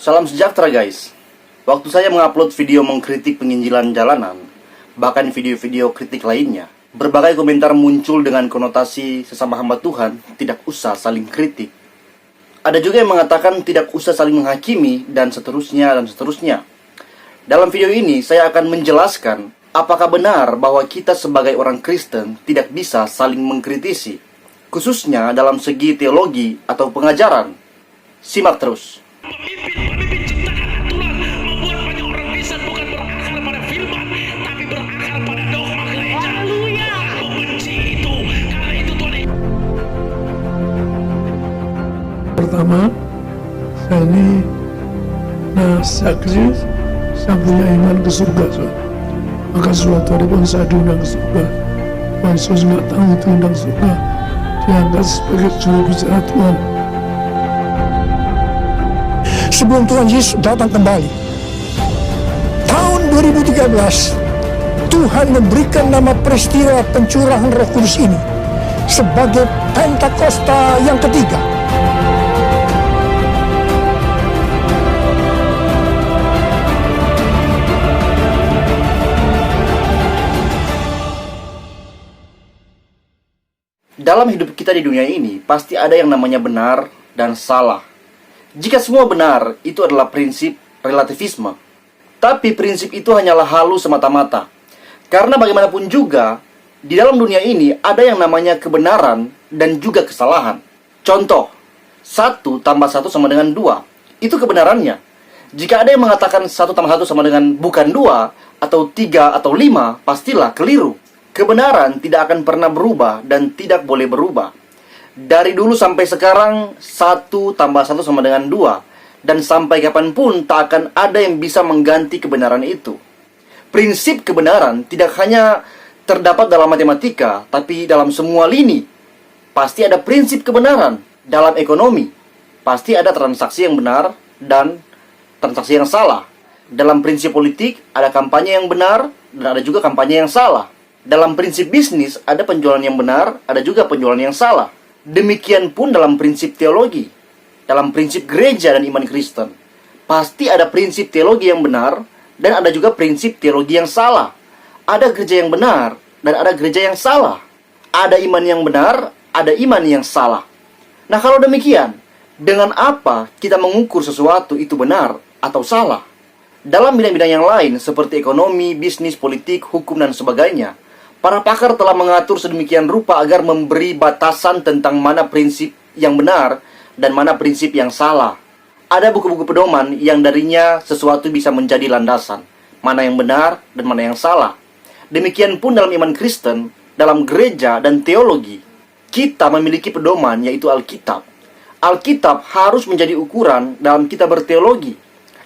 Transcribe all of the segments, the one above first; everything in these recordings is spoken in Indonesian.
Salam sejahtera guys. Waktu saya mengupload video mengkritik penginjilan jalanan, bahkan video-video kritik lainnya, berbagai komentar muncul dengan konotasi sesama hamba Tuhan tidak usah saling kritik. Ada juga yang mengatakan tidak usah saling menghakimi dan seterusnya dan seterusnya. Dalam video ini saya akan menjelaskan apakah benar bahwa kita sebagai orang Kristen tidak bisa saling mengkritisi, khususnya dalam segi teologi atau pengajaran. Simak terus. Pemimpin ciptaan Tuhan membuat banyak orang Kristen bukan berakar pada firman, tapi berakar pada dogma gereja. Tuhan membenci itu. Karena itu Tuhan. Pertama, saya ini saksi, saya punya iman ke surga. Maka suatu hari pun saya diundang ke surga. Tuhan Yesus nggak tahu itu undang surga, diangkat sebagai juru bicara Tuhan. Sebelum Tuhan Yesus datang kembali, tahun 2013, Tuhan memberikan nama peristiwa pencurahan Roh Kudus ini sebagai Pentakosta yang ketiga. Dalam hidup kita di dunia ini, pasti ada yang namanya benar dan salah. Jika semua benar, itu adalah prinsip relativisme. Tapi prinsip itu hanyalah halus semata-mata. Karena bagaimanapun juga, di dalam dunia ini ada yang namanya kebenaran dan juga kesalahan. Contoh, 1 tambah 1 sama dengan 2. Itu kebenarannya. Jika ada yang mengatakan 1 tambah 1 sama dengan bukan 2, atau 3 atau 5, pastilah keliru. Kebenaran tidak akan pernah berubah dan tidak boleh berubah. Dari dulu sampai sekarang 1 tambah 1 sama dengan 2. Dan sampai kapanpun tak akan ada yang bisa mengganti kebenaran itu. Prinsip kebenaran tidak hanya terdapat dalam matematika, tapi dalam semua lini. Pasti ada prinsip kebenaran. Dalam ekonomi, pasti ada transaksi yang benar dan transaksi yang salah. Dalam prinsip politik, ada kampanye yang benar dan ada juga kampanye yang salah. Dalam prinsip bisnis, ada penjualan yang benar, ada juga penjualan yang salah. Demikian pun dalam prinsip teologi. Dalam prinsip gereja dan iman Kristen, pasti ada prinsip teologi yang benar dan ada juga prinsip teologi yang salah. Ada gereja yang benar dan ada gereja yang salah. Ada iman yang benar, ada iman yang salah. Nah, kalau demikian, dengan apa kita mengukur sesuatu itu benar atau salah? Dalam bidang-bidang yang lain seperti ekonomi, bisnis, politik, hukum, dan sebagainya, para pakar telah mengatur sedemikian rupa agar memberi batasan tentang mana prinsip yang benar dan mana prinsip yang salah. Ada buku-buku pedoman yang darinya sesuatu bisa menjadi landasan, mana yang benar dan mana yang salah. Demikian pun dalam iman Kristen, dalam gereja dan teologi, kita memiliki pedoman yaitu Alkitab. Alkitab harus menjadi ukuran dalam kita berteologi,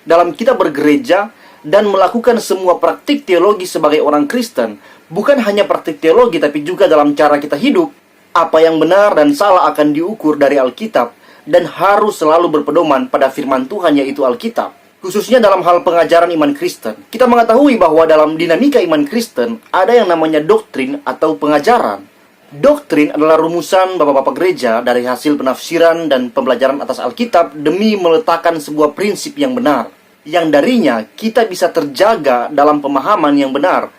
dalam kita bergereja, dan melakukan semua praktik teologi sebagai orang Kristen. Bukan hanya praktik teologi, tapi juga dalam cara kita hidup. Apa yang benar dan salah akan diukur dari Alkitab, dan harus selalu berpedoman pada firman Tuhan yaitu Alkitab. Khususnya dalam hal pengajaran iman Kristen, kita mengetahui bahwa dalam dinamika iman Kristen ada yang namanya doktrin atau pengajaran. Doktrin adalah rumusan bapak-bapak gereja dari hasil penafsiran dan pembelajaran atas Alkitab demi meletakkan sebuah prinsip yang benar, yang darinya kita bisa terjaga dalam pemahaman yang benar.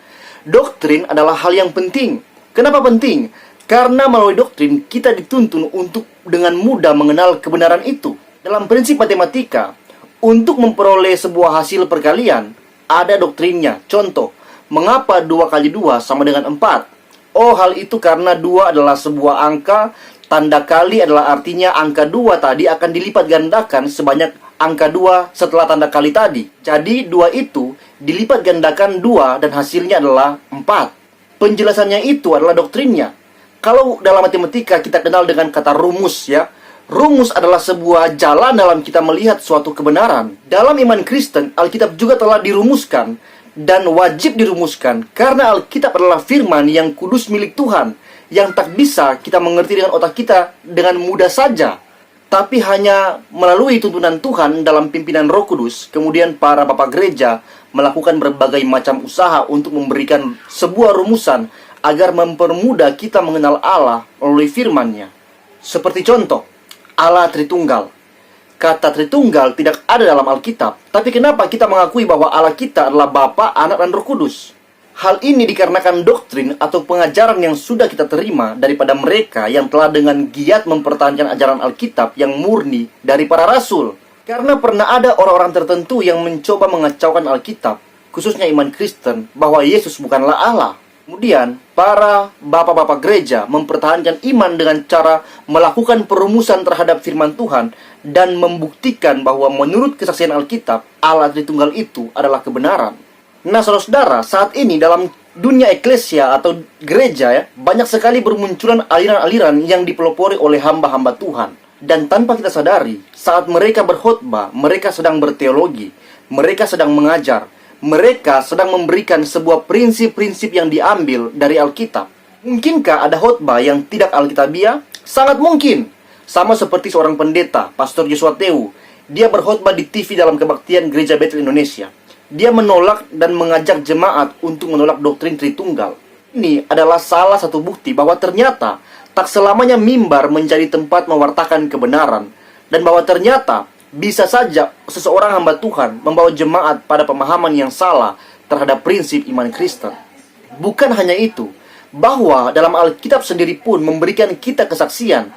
Doktrin adalah hal yang penting. Kenapa penting? Karena melalui doktrin kita dituntun untuk dengan mudah mengenal kebenaran itu. Dalam prinsip matematika, untuk memperoleh sebuah hasil perkalian, ada doktrinnya. Contoh, mengapa 2 kali 2 sama dengan 4? Oh, hal itu karena 2 adalah sebuah angka. Tanda kali adalah artinya angka 2 tadi akan dilipat gandakan sebanyak angka 2 setelah tanda kali tadi. Jadi 2 itu dilipat gandakan 2 dan hasilnya adalah 4. Penjelasannya itu adalah doktrinnya. Kalau dalam matematika kita kenal dengan kata rumus ya. Rumus adalah sebuah jalan dalam kita melihat suatu kebenaran. Dalam iman Kristen, Alkitab juga telah dirumuskan dan wajib dirumuskan karena Alkitab adalah firman yang kudus milik Tuhan, yang tak bisa kita mengerti dengan otak kita dengan mudah saja. Tapi hanya melalui tuntunan Tuhan dalam pimpinan Roh Kudus, kemudian para bapak gereja melakukan berbagai macam usaha untuk memberikan sebuah rumusan agar mempermudah kita mengenal Allah melalui firman-Nya. Seperti contoh, Allah Tritunggal. kata Tritunggal tidak ada dalam Alkitab. Tapi kenapa kita mengakui bahwa Allah kita adalah Bapa, Anak, dan Roh Kudus? Hal ini dikarenakan doktrin atau pengajaran yang sudah kita terima daripada mereka yang telah dengan giat mempertahankan ajaran Alkitab yang murni dari para rasul. Karena pernah ada orang-orang tertentu yang mencoba mengacaukan Alkitab, khususnya iman Kristen, bahwa Yesus bukanlah Allah. Kemudian, para bapak-bapak gereja mempertahankan iman dengan cara melakukan perumusan terhadap firman Tuhan dan membuktikan bahwa menurut kesaksian Alkitab, Allah Tritunggal itu adalah kebenaran. Nah, saudara-saudara, saat ini dalam dunia eklesia atau gereja ya, banyak sekali bermunculan aliran-aliran yang dipelopori oleh hamba-hamba Tuhan. Dan tanpa kita sadari, saat mereka berkhotbah, mereka sedang berteologi, mereka sedang mengajar, mereka sedang memberikan sebuah prinsip-prinsip yang diambil dari Alkitab. Mungkinkah ada khotbah yang tidak alkitabiah? Sangat mungkin. Sama seperti seorang pendeta, Pastor Joshua Teu. Dia berkhotbah di TV dalam kebaktian Gereja Bethel Indonesia. Dia menolak dan mengajak jemaat untuk menolak doktrin Tritunggal. Ini adalah salah satu bukti bahwa ternyata tak selamanya mimbar menjadi tempat mewartakan kebenaran, dan bahwa ternyata bisa saja seseorang hamba Tuhan membawa jemaat pada pemahaman yang salah terhadap prinsip iman Kristen. Bukan hanya itu, bahwa dalam Alkitab sendiri pun memberikan kita kesaksian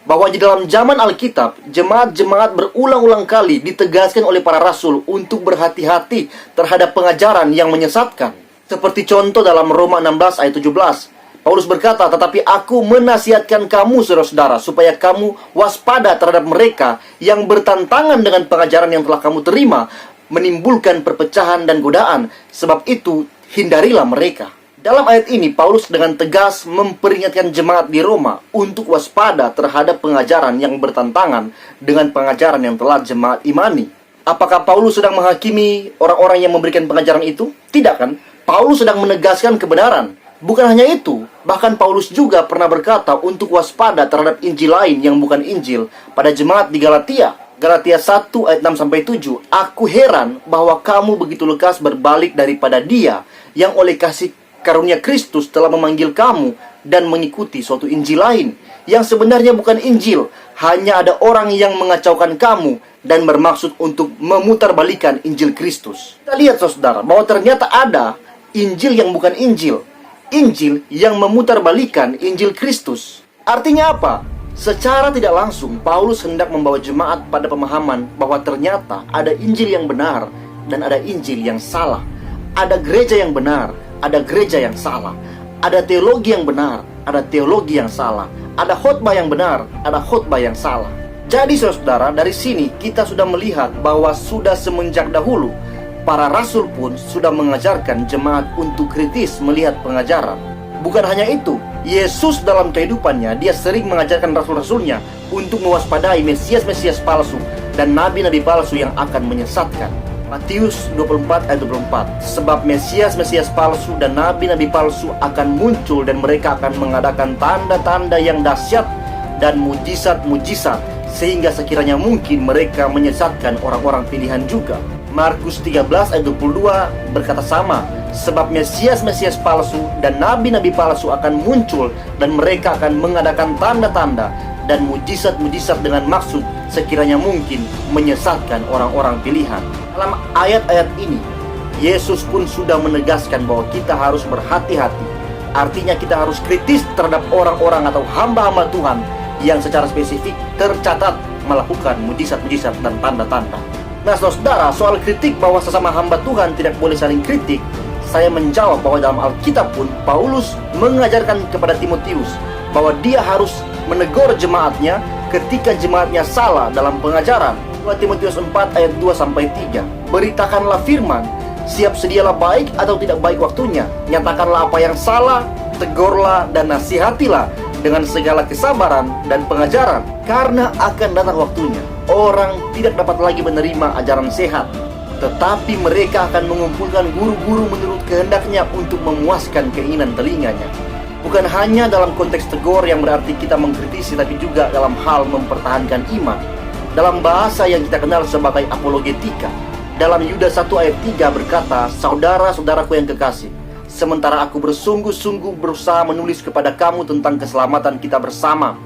bahwa di dalam zaman Alkitab, jemaat-jemaat berulang-ulang kali ditegaskan oleh para rasul untuk berhati-hati terhadap pengajaran yang menyesatkan. Seperti contoh dalam Roma 16 ayat 17, Paulus berkata, "Tetapi aku menasihatkan kamu, saudara-saudara, supaya kamu waspada terhadap mereka yang bertentangan dengan pengajaran yang telah kamu terima, menimbulkan perpecahan dan godaan. Sebab itu, hindarilah mereka." Dalam ayat ini, Paulus dengan tegas memperingatkan jemaat di Roma untuk waspada terhadap pengajaran yang bertentangan dengan pengajaran yang telah jemaat imani. Apakah Paulus sedang menghakimi orang-orang yang memberikan pengajaran itu? Tidak kan? Paulus sedang menegaskan kebenaran. Bukan hanya itu, bahkan Paulus juga pernah berkata untuk waspada terhadap Injil lain yang bukan Injil pada jemaat di Galatia. Galatia 1 ayat 6-7, "Aku heran bahwa kamu begitu lekas berbalik daripada Dia yang oleh kasih karunia Kristus telah memanggil kamu dan mengikuti suatu Injil lain yang sebenarnya bukan Injil. Hanya ada orang yang mengacaukan kamu dan bermaksud untuk memutarbalikan Injil Kristus." Kita lihat saudara bahwa ternyata ada Injil yang bukan Injil, Injil yang memutarbalikan Injil Kristus. Artinya apa? Secara tidak langsung Paulus hendak membawa jemaat pada pemahaman bahwa ternyata ada Injil yang benar dan ada Injil yang salah. Ada gereja yang benar, ada gereja yang salah. Ada teologi yang benar, ada teologi yang salah. Ada khotbah yang benar, ada khotbah yang salah. Jadi saudara, dari sini kita sudah melihat bahwa sudah semenjak dahulu para rasul pun sudah mengajarkan jemaat untuk kritis melihat pengajaran. Bukan hanya itu, Yesus dalam kehidupannya, dia sering mengajarkan rasul-rasulnya untuk mewaspadai Mesias-Mesias palsu dan nabi-nabi palsu yang akan menyesatkan. Matius 24 ayat 24, "Sebab Mesias-Mesias palsu dan nabi-nabi palsu akan muncul dan mereka akan mengadakan tanda-tanda yang dahsyat dan mujizat-mujizat, sehingga sekiranya mungkin mereka menyesatkan orang-orang pilihan juga." Markus 13 ayat 22 berkata sama, "Sebab Mesias-Mesias palsu dan nabi-nabi palsu akan muncul dan mereka akan mengadakan tanda-tanda dan mujizat-mujizat dengan maksud sekiranya mungkin menyesatkan orang-orang pilihan." Dalam ayat-ayat ini, Yesus pun sudah menegaskan bahwa kita harus berhati-hati. Artinya kita harus kritis terhadap orang-orang atau hamba-hamba Tuhan yang secara spesifik tercatat melakukan mujizat-mujizat dan tanda-tanda. Nah saudara, soal kritik bahwa sesama hamba Tuhan tidak boleh saling kritik, saya menjawab bahwa dalam Alkitab pun Paulus mengajarkan kepada Timotius bahwa dia harus menegur jemaatnya ketika jemaatnya salah dalam pengajaran. 2 Timotius 4 ayat 2-3, "Beritakanlah firman, siap sedialah baik atau tidak baik waktunya, nyatakanlah apa yang salah, tegurlah dan nasihatilah dengan segala kesabaran dan pengajaran, karena akan datang waktunya orang tidak dapat lagi menerima ajaran sehat, tetapi mereka akan mengumpulkan guru-guru menurut kehendaknya untuk memuaskan keinginan telinganya." Bukan hanya dalam konteks tegur yang berarti kita mengkritisi, tapi juga dalam hal mempertahankan iman. Dalam bahasa yang kita kenal sebagai apologetika. Dalam Yudas 1 ayat 3 berkata, "Saudara-saudaraku yang kekasih, sementara aku bersungguh-sungguh berusaha menulis kepada kamu tentang keselamatan kita bersama,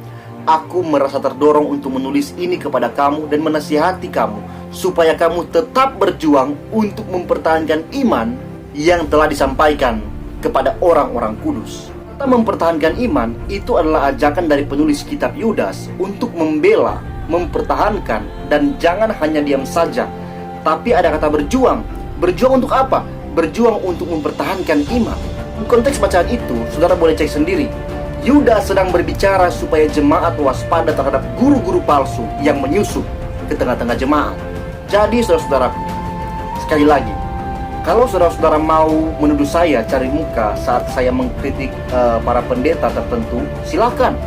aku merasa terdorong untuk menulis ini kepada kamu dan menasihati kamu supaya kamu tetap berjuang untuk mempertahankan iman yang telah disampaikan kepada orang-orang kudus. Kata mempertahankan iman itu adalah ajakan dari penulis kitab Yudas untuk membela, mempertahankan, dan jangan hanya diam saja. Tapi ada kata berjuang. Berjuang untuk apa? Berjuang untuk mempertahankan iman. Konteks bacaan itu, saudara boleh cek sendiri. Yudas sedang berbicara supaya jemaat waspada terhadap guru-guru palsu yang menyusup ke tengah-tengah jemaat. Jadi saudara-saudaraku, sekali lagi, kalau saudara-saudara mau menuduh saya cari muka saat saya mengkritik para pendeta tertentu, silakan.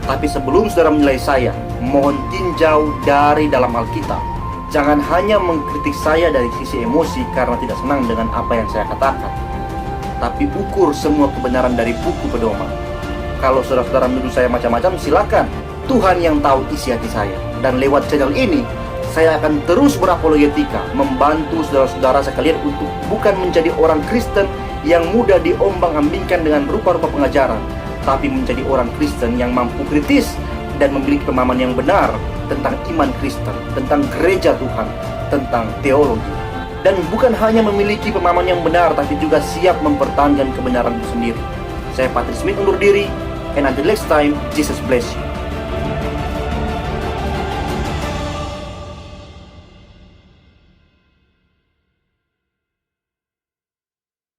Tapi sebelum saudara menilai saya, mohon tinjau dari dalam Alkitab. Jangan hanya mengkritik saya dari sisi emosi karena tidak senang dengan apa yang saya katakan, tapi ukur semua kebenaran dari buku pedoman. Kalau saudara-saudara menuduh saya macam-macam, silakan. Tuhan yang tahu isi hati saya. Dan lewat channel ini, saya akan terus berapologetika, membantu saudara-saudara sekalian untuk bukan menjadi orang Kristen yang mudah diombang-ambingkan dengan rupa-rupa pengajaran, tapi menjadi orang Kristen yang mampu kritis dan memiliki pemahaman yang benar tentang iman Kristen, tentang gereja Tuhan, tentang teologi. Dan bukan hanya memiliki pemahaman yang benar, tapi juga siap mempertahankan kebenaran itu sendiri. Saya Patrick Smith undur diri, and until next time, Jesus bless you.